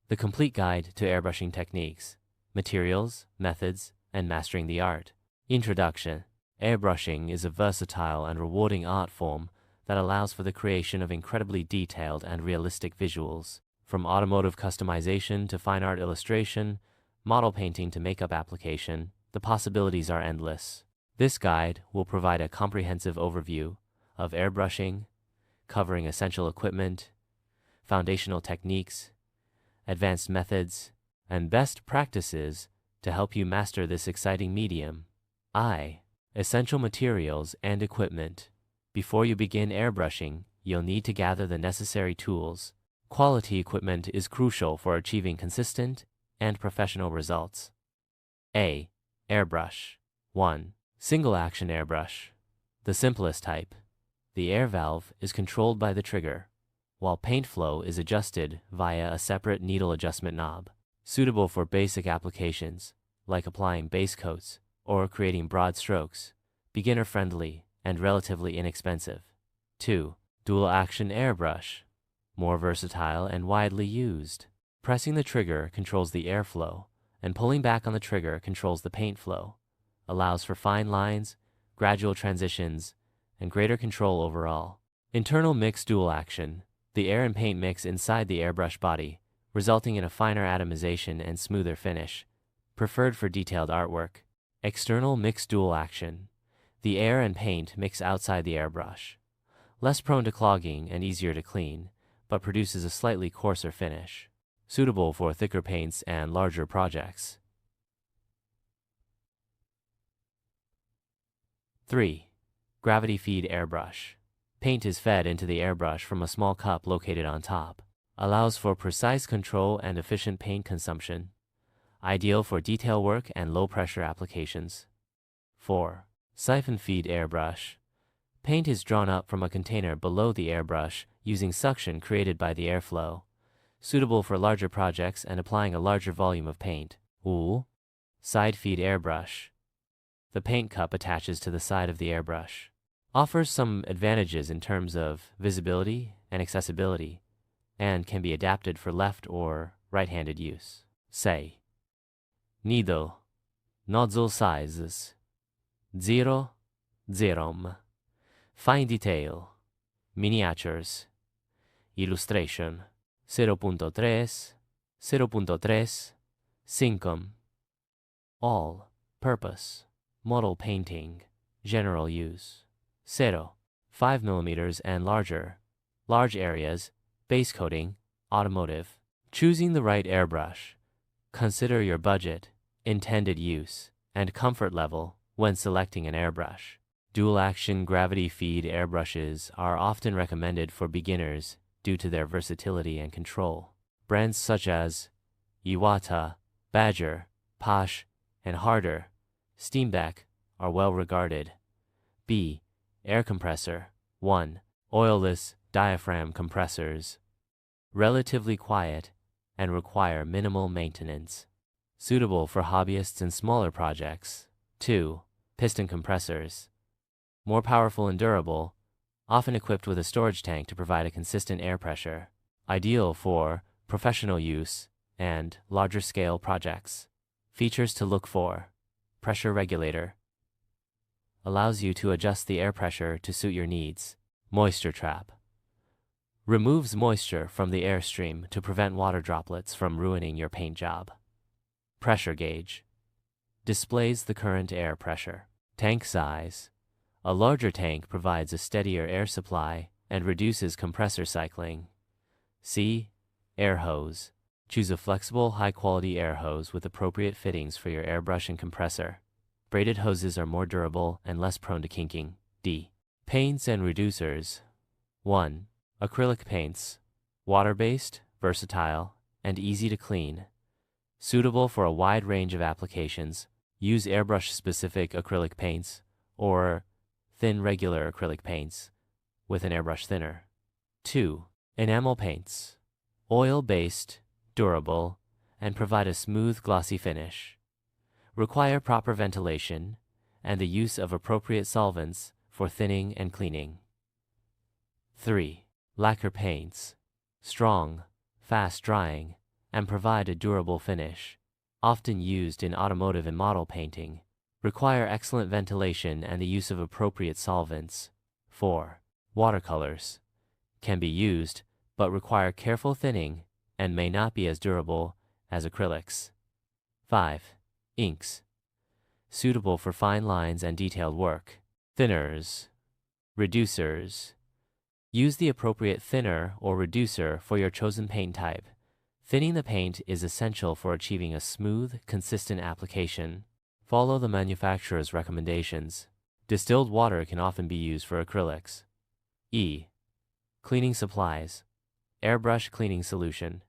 The complete guide to airbrushing techniques, materials, methods, and mastering the art. Introduction. Airbrushing is a versatile and rewarding art form that allows for the creation of incredibly detailed and realistic visuals. From automotive customization to fine art illustration, model painting to makeup application, the possibilities are endless. This guide will provide a comprehensive overview of airbrushing, covering essential equipment, foundational techniques, advanced methods, and best practices to help you master this exciting medium. Essential materials and equipment. Before you begin airbrushing, you'll need to gather the necessary tools. Quality equipment is crucial for achieving consistent and professional results. A. Airbrush. 1. Single-action airbrush. The simplest type. The air valve is controlled by the trigger, while paint flow is adjusted via a separate needle adjustment knob. Suitable for basic applications, like applying base coats or creating broad strokes. Beginner-friendly and relatively inexpensive. 2. Dual-action airbrush. More versatile and widely used. Pressing the trigger controls the airflow, and pulling back on the trigger controls the paint flow. Allows for fine lines, gradual transitions, and greater control overall. Internal mix dual action. The air and paint mix inside the airbrush body, resulting in a finer atomization and smoother finish. Preferred for detailed artwork. External mix dual action. The air and paint mix outside the airbrush. Less prone to clogging and easier to clean, but produces a slightly coarser finish. Suitable for thicker paints and larger projects. 3. Gravity feed airbrush. Paint is fed into the airbrush from a small cup located on top. Allows for precise control and efficient paint consumption. Ideal for detail work and low-pressure applications. 4. Siphon feed airbrush. Paint is drawn up from a container below the airbrush using suction created by the airflow. Suitable for larger projects and applying a larger volume of paint. 5. Side feed airbrush. The paint cup attaches to the side of the airbrush. Offers some advantages in terms of visibility and accessibility, and can be adapted for left or right-handed use. Say. Needle. Nozzle sizes. 0, 0. Fine detail. Miniatures. Illustration. 0.3, 0.3, 5. All. Purpose. Model painting. General use. 0. 5 mm and larger. Large areas. Base coating. Automotive. Choosing the right airbrush. Consider your budget, intended use, and comfort level when selecting an airbrush. Dual-action gravity feed airbrushes are often recommended for beginners due to their versatility and control. Brands such as Iwata, Badger, Posh, and Harder, Steenbeck are well regarded. B. Air compressor. 1. Oilless diaphragm compressors. Relatively quiet and require minimal maintenance. Suitable for hobbyists and smaller projects. 2. Piston compressors. More powerful and durable, often equipped with a storage tank to provide a consistent air pressure. Ideal for professional use and larger scale projects. Features to look for. Pressure regulator. Allows you to adjust the air pressure to suit your needs. Moisture trap. Removes moisture from the airstream to prevent water droplets from ruining your paint job. Pressure gauge. Displays the current air pressure. Tank size. A larger tank provides a steadier air supply and reduces compressor cycling. C. Air hose. Choose a flexible, high-quality air hose with appropriate fittings for your airbrush and compressor. Braided hoses are more durable and less prone to kinking. D. Paints and reducers. 1. Acrylic paints. Water-based, versatile, and easy to clean. Suitable for a wide range of applications. Use airbrush-specific acrylic paints or thin regular acrylic paints with an airbrush thinner. 2. Enamel paints. Oil-based, durable, and provide a smooth, glossy finish. Require proper ventilation and the use of appropriate solvents for thinning and cleaning. 3. Lacquer paints. Strong, fast-drying, and provide a durable finish. Often used in automotive and model painting. Require excellent ventilation and the use of appropriate solvents. 4. Watercolors. Can be used, but require careful thinning and may not be as durable as acrylics. 5. Inks. Suitable for fine lines and detailed work. Thinners. Reducers. Use the appropriate thinner or reducer for your chosen paint type. Thinning the paint is essential for achieving a smooth, consistent application. Follow the manufacturer's recommendations. Distilled water can often be used for acrylics. E. Cleaning supplies. Airbrush cleaning solution.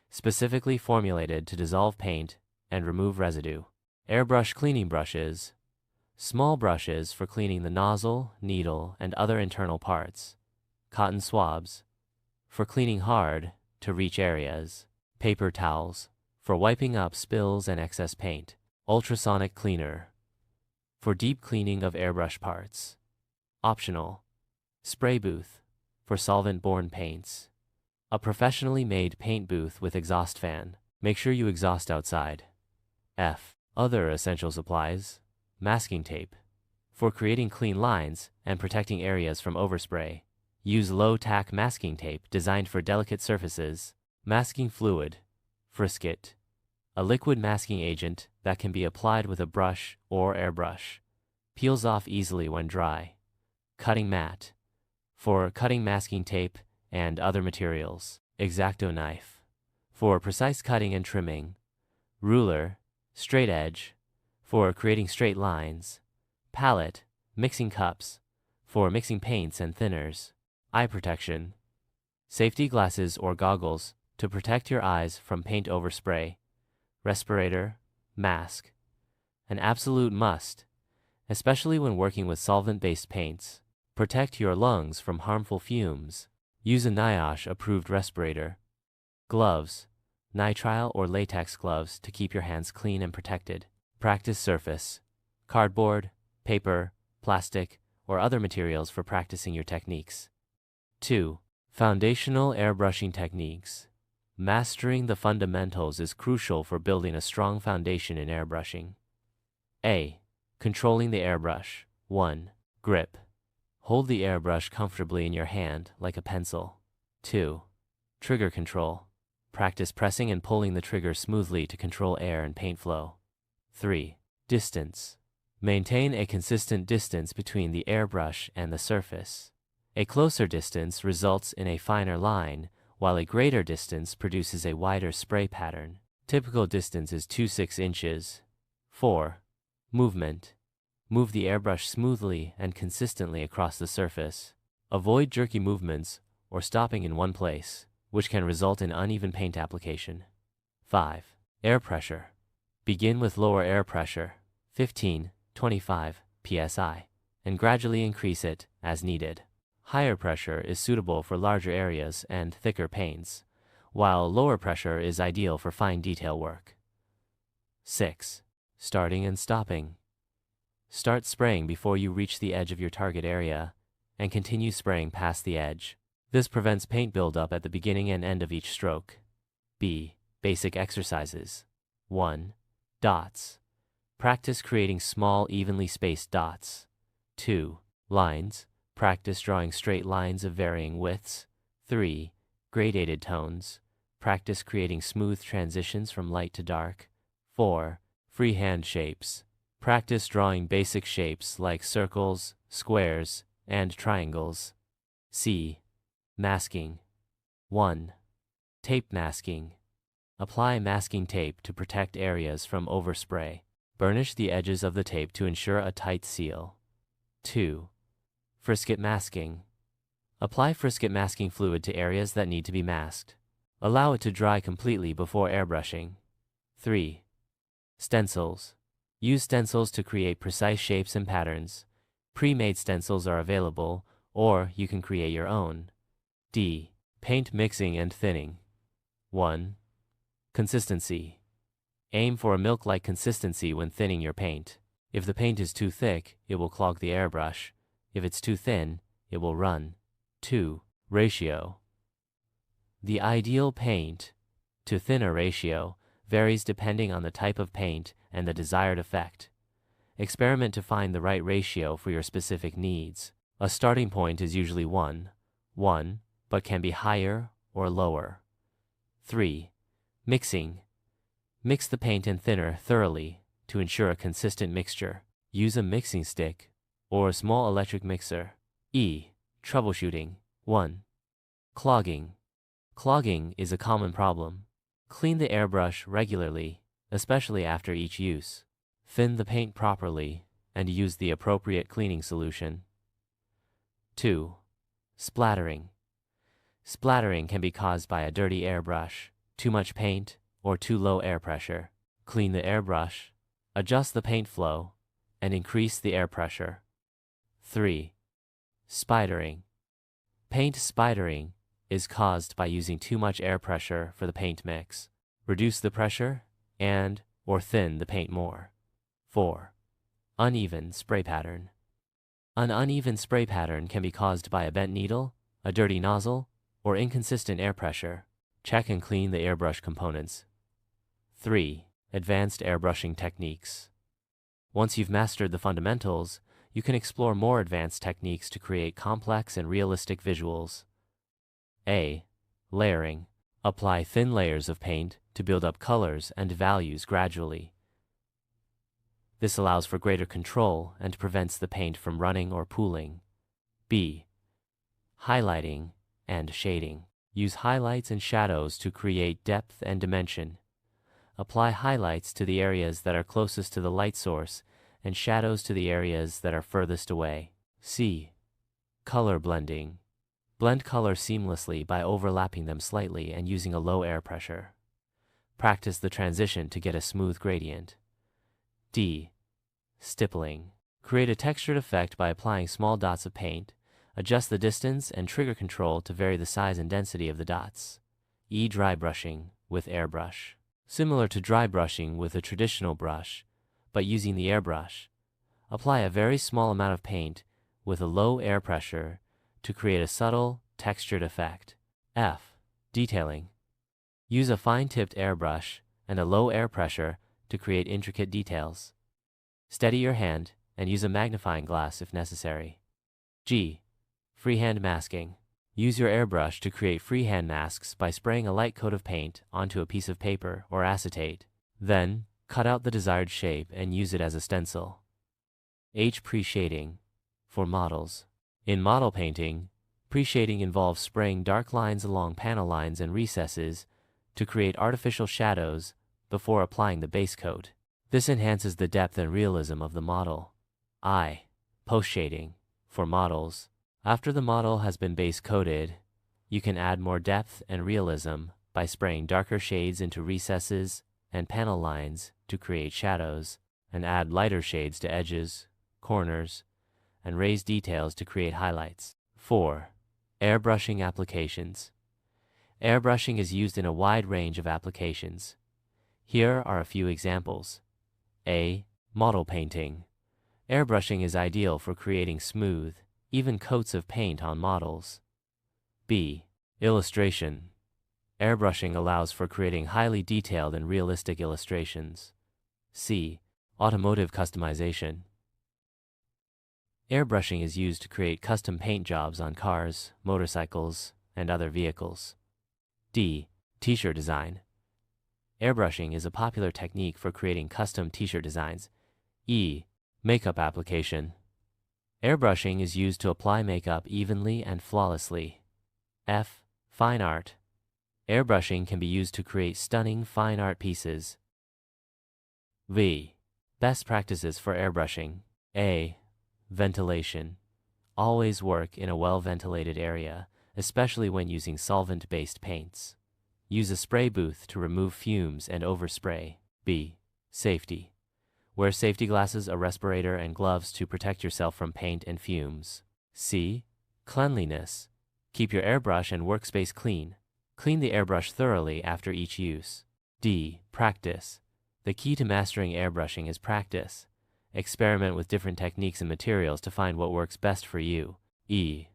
Specifically formulated to dissolve paint and remove residue. Airbrush cleaning brushes. Small brushes for cleaning the nozzle, needle, and other internal parts. Cotton swabs. For cleaning hard, to reach areas. Paper towels. For wiping up spills and excess paint. Ultrasonic cleaner. For deep cleaning of airbrush parts. Optional. Spray booth. For solvent-borne paints. A professionally made paint booth with exhaust fan. Make sure you exhaust outside. F. Other essential supplies. Masking tape. For creating clean lines and protecting areas from overspray. Use low-tack masking tape designed for delicate surfaces. Masking fluid. Frisket. A liquid masking agent that can be applied with a brush or airbrush. Peels off easily when dry. Cutting mat. For cutting masking tape and other materials. X-Acto knife. For precise cutting and trimming. Ruler. Straight edge. For creating straight lines. Palette. Mixing cups. For mixing paints and thinners. Eye protection. Safety glasses or goggles to protect your eyes from paint overspray. Respirator. Mask. An absolute must, especially when working with solvent-based paints. Protect your lungs from harmful fumes. Use a NIOSH-approved respirator. Gloves. Nitrile or latex gloves to keep your hands clean and protected. Practice surface. Cardboard, paper, plastic, or other materials for practicing your techniques. 2. Foundational airbrushing techniques. Mastering the fundamentals is crucial for building a strong foundation in airbrushing. A. Controlling the airbrush. 1. Grip. Hold the airbrush comfortably in your hand like a pencil. 2. Trigger control. Practice pressing and pulling the trigger smoothly to control air and paint flow. 3. Distance. Maintain a consistent distance between the airbrush and the surface. A closer distance results in a finer line, while a greater distance produces a wider spray pattern. Typical distance is 2-6 inches. 4. Movement. Move the airbrush smoothly and consistently across the surface. Avoid jerky movements or stopping in one place, which can result in uneven paint application. 5. Air pressure. Begin with lower air pressure, 15-25 psi, and gradually increase it as needed. Higher pressure is suitable for larger areas and thicker paints, while lower pressure is ideal for fine detail work. 6. Starting and stopping. Start spraying before you reach the edge of your target area, and continue spraying past the edge. This prevents paint buildup at the beginning and end of each stroke. B. Basic exercises. 1. Dots. Practice creating small, evenly spaced dots. 2. Lines. Practice drawing straight lines of varying widths. 3. Gradated tones. Practice creating smooth transitions from light to dark. 4. Freehand shapes. Practice drawing basic shapes like circles, squares, and triangles. C. Masking. 1. Tape masking. Apply masking tape to protect areas from overspray. Burnish the edges of the tape to ensure a tight seal. 2. Frisket masking. Apply frisket masking fluid to areas that need to be masked. Allow it to dry completely before airbrushing. 3. Stencils. Use stencils to create precise shapes and patterns. Pre-made stencils are available, or you can create your own. D. Paint mixing and thinning. 1. Consistency. Aim for a milk-like consistency when thinning your paint. If the paint is too thick, it will clog the airbrush. If it's too thin, it will run. 2. Ratio. The ideal paint to thinner ratio varies depending on the type of paint and the desired effect. Experiment to find the right ratio for your specific needs. A starting point is usually 1:1, but can be higher or lower. 3. Mixing. Mix the paint and thinner thoroughly to ensure a consistent mixture. Use a mixing stick or a small electric mixer. Troubleshooting. 1. Clogging. Clogging is a common problem. Clean the airbrush regularly, especially after each use. Thin the paint properly and use the appropriate cleaning solution. 2. Splattering. Splattering can be caused by a dirty airbrush, too much paint, or too low air pressure. Clean the airbrush, adjust the paint flow, and increase the air pressure. 3. Spidering. Paint spidering is caused by using too much air pressure for the paint mix. Reduce the pressure or thin the paint more. 4. Uneven spray pattern. An uneven spray pattern can be caused by a bent needle, a dirty nozzle, or inconsistent air pressure. Check and clean the airbrush components. 3. Advanced airbrushing techniques. Once you've mastered the fundamentals, you can explore more advanced techniques to create complex and realistic visuals. A. Layering. Apply thin layers of paint to build up colors and values gradually. This allows for greater control and prevents the paint from running or pooling. B. Highlighting and shading. Use highlights and shadows to create depth and dimension. Apply highlights to the areas that are closest to the light source and shadows to the areas that are furthest away. C. Color blending. Blend color seamlessly by overlapping them slightly and using a low air pressure. Practice the transition to get a smooth gradient. D. Stippling. Create a textured effect by applying small dots of paint. Adjust the distance and trigger control to vary the size and density of the dots. Dry brushing with airbrush. Similar to dry brushing with a traditional brush, but using the airbrush. Apply a very small amount of paint with a low air pressure to create a subtle, textured effect. F. Detailing. Use a fine-tipped airbrush and a low air pressure to create intricate details. Steady your hand and use a magnifying glass if necessary. G. Freehand masking. Use your airbrush to create freehand masks by spraying a light coat of paint onto a piece of paper or acetate. Then, cut out the desired shape and use it as a stencil. H. Pre-shading. For models. In model painting, pre-shading involves spraying dark lines along panel lines and recesses to create artificial shadows before applying the base coat. This enhances the depth and realism of the model. I. Post-shading. For models. After the model has been base coated, you can add more depth and realism by spraying darker shades into recesses and panel lines to create shadows, and add lighter shades to edges, corners, and raise details to create highlights. 4. Airbrushing applications. Airbrushing is used in a wide range of applications. Here are a few examples. A. Model painting. Airbrushing is ideal for creating smooth, even coats of paint on models. B. Illustration. Airbrushing allows for creating highly detailed and realistic illustrations. C. Automotive customization. Airbrushing is used to create custom paint jobs on cars, motorcycles, and other vehicles. D. T-shirt design. Airbrushing is a popular technique for creating custom t-shirt designs. E. Makeup application. Airbrushing is used to apply makeup evenly and flawlessly. F. Fine art. Airbrushing can be used to create stunning fine art pieces. V. Best practices for airbrushing. A. Ventilation. Always work in a well-ventilated area, especially when using solvent-based paints. Use a spray booth to remove fumes and overspray. B. Safety. Wear safety glasses, a respirator, and gloves to protect yourself from paint and fumes. C. Cleanliness. Keep your airbrush and workspace clean. Clean the airbrush thoroughly after each use. D. Practice. The key to mastering airbrushing is practice. Experiment with different techniques and materials to find what works best for you. E.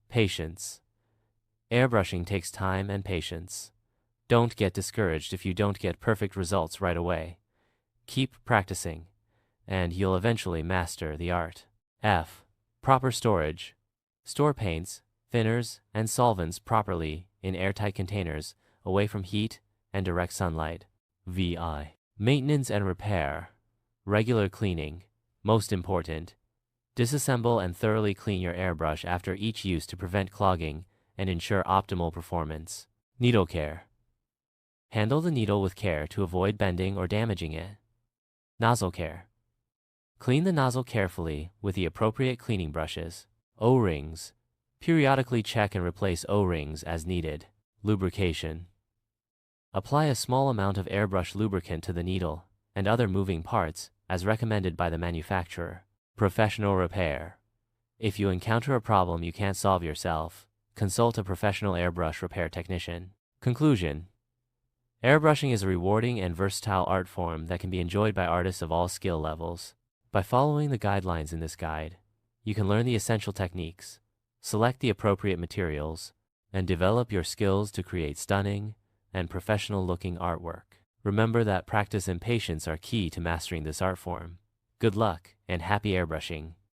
Patience. Airbrushing takes time and patience. Don't get discouraged if you don't get perfect results right away. Keep practicing, and you'll eventually master the art. F. Proper storage. Store paints, thinners, and solvents properly in airtight containers, away from heat and direct sunlight. VI. Maintenance and repair. Regular cleaning. Most important. Disassemble and thoroughly clean your airbrush after each use to prevent clogging and ensure optimal performance. Needle care. Handle the needle with care to avoid bending or damaging it. Nozzle care. Clean the nozzle carefully with the appropriate cleaning brushes. O-rings. Periodically check and replace O-rings as needed. Lubrication. Apply a small amount of airbrush lubricant to the needle and other moving parts as recommended by the manufacturer. Professional repair. If you encounter a problem you can't solve yourself, consult a professional airbrush repair technician. Conclusion. Airbrushing is a rewarding and versatile art form that can be enjoyed by artists of all skill levels. By following the guidelines in this guide, you can learn the essential techniques, select the appropriate materials, and develop your skills to create stunning and professional-looking artwork. Remember that practice and patience are key to mastering this art form. Good luck and happy airbrushing!